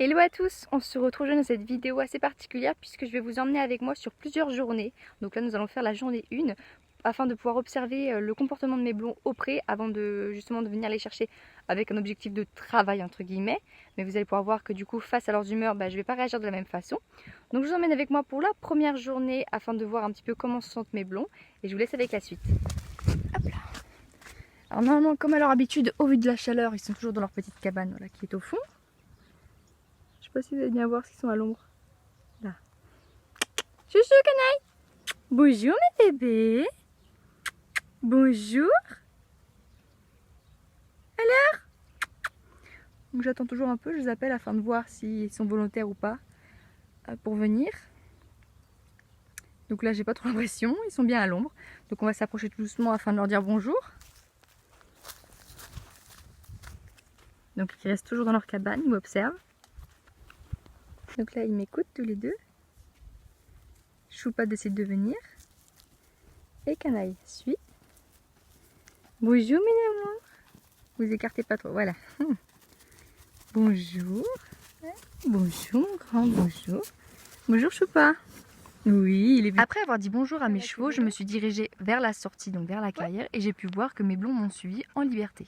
Hello à tous, on se retrouve dans cette vidéo assez particulière puisque je vais vous emmener avec moi sur plusieurs journées. Donc là nous allons faire la journée 1 afin de pouvoir observer le comportement de mes blonds au pré avant de justement de venir les chercher avec un objectif de travail entre guillemets. Mais vous allez pouvoir voir que du coup face à leurs humeurs, je ne vais pas réagir de la même façon. Donc je vous emmène avec moi pour la première journée afin de voir un petit peu comment se sentent mes blonds et je vous laisse avec la suite. Hop là. Alors normalement comme à leur habitude, au vu de la chaleur, ils sont toujours dans leur petite cabane voilà, qui est au fond. Je sais pas si vous allez bien voir s'ils sont à l'ombre. Là. Chouchou canaille. Bonjour mes bébés. Bonjour. Alors. Donc j'attends toujours un peu, je les appelle afin de voir s'ils sont volontaires ou pas pour venir. Donc là j'ai pas trop l'impression, ils sont bien à l'ombre. Donc on va s'approcher tout doucement afin de leur dire bonjour. Donc ils restent toujours dans leur cabane, ils m'observent. Donc là ils m'écoutent tous les deux. Choupa décide de venir. Et Canaille suit. Bonjour mes amours. Vous écartez pas trop, voilà. Bonjour. Bonjour mon grand, bonjour. Bonjour Choupa. Oui, il est venu. Après avoir dit bonjour à mes chevaux, je me suis dirigée vers la sortie, donc vers la carrière, et j'ai pu voir que mes blonds m'ont suivi en liberté.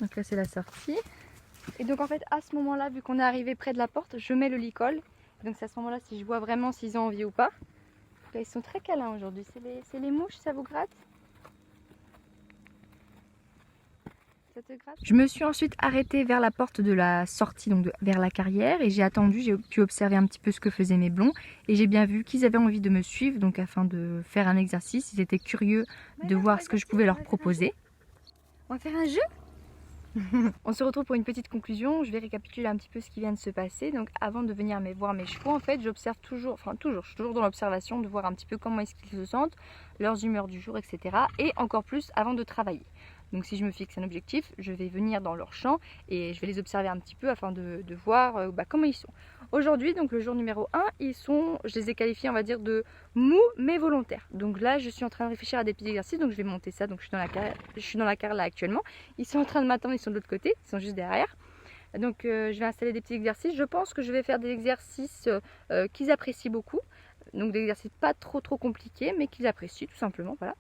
Donc là c'est la sortie. Et donc en fait à ce moment-là, vu qu'on est arrivé près de la porte, je mets le licol. Donc c'est à ce moment-là si je vois vraiment s'ils ont envie ou pas. Là, ils sont très câlins aujourd'hui. C'est les mouches, ça vous gratte? Ça te gratte? Je me suis ensuite arrêtée vers la porte de la sortie, donc vers la carrière, et j'ai attendu, j'ai pu observer un petit peu ce que faisaient mes blonds, et j'ai bien vu qu'ils avaient envie de me suivre, donc afin de faire un exercice, ils étaient curieux de voir ce que je pouvais leur proposer. On va faire un jeu? On se retrouve pour une petite conclusion. Je vais récapituler un petit peu ce qui vient de se passer. Donc avant de venir voir mes chevaux, en fait, j'observe toujours, je suis toujours dans l'observation de voir un petit peu comment est-ce qu'ils se sentent, leurs humeurs du jour, etc. Et encore plus avant de travailler. Donc si je me fixe un objectif, je vais venir dans leur champ et je vais les observer un petit peu afin de voir comment ils sont. Aujourd'hui, donc le jour numéro 1, je les ai qualifiés, on va dire, de mous mais volontaires. Donc là, je suis en train de réfléchir à des petits exercices, donc je vais monter ça. Donc je suis dans la carrière là actuellement. Ils sont en train de m'attendre, ils sont de l'autre côté, ils sont juste derrière. Donc je vais installer des petits exercices. Je pense que je vais faire des exercices qu'ils apprécient beaucoup. Donc des exercices pas trop compliqués, mais qu'ils apprécient tout simplement, voilà.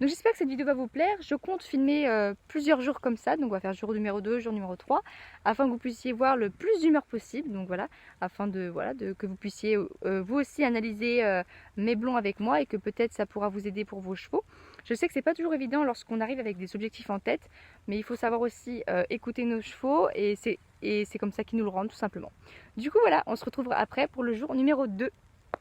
Donc j'espère que cette vidéo va vous plaire. Je compte filmer plusieurs jours comme ça. Donc on va faire jour numéro 2, jour numéro 3. Afin que vous puissiez voir le plus d'humeur possible. Donc voilà, afin que vous puissiez vous aussi analyser mes blonds avec moi. Et que peut-être ça pourra vous aider pour vos chevaux. Je sais que c'est pas toujours évident lorsqu'on arrive avec des objectifs en tête. Mais il faut savoir aussi écouter nos chevaux. Et c'est comme ça qu'ils nous le rendent tout simplement. Du coup voilà, on se retrouvera après pour le jour numéro 2.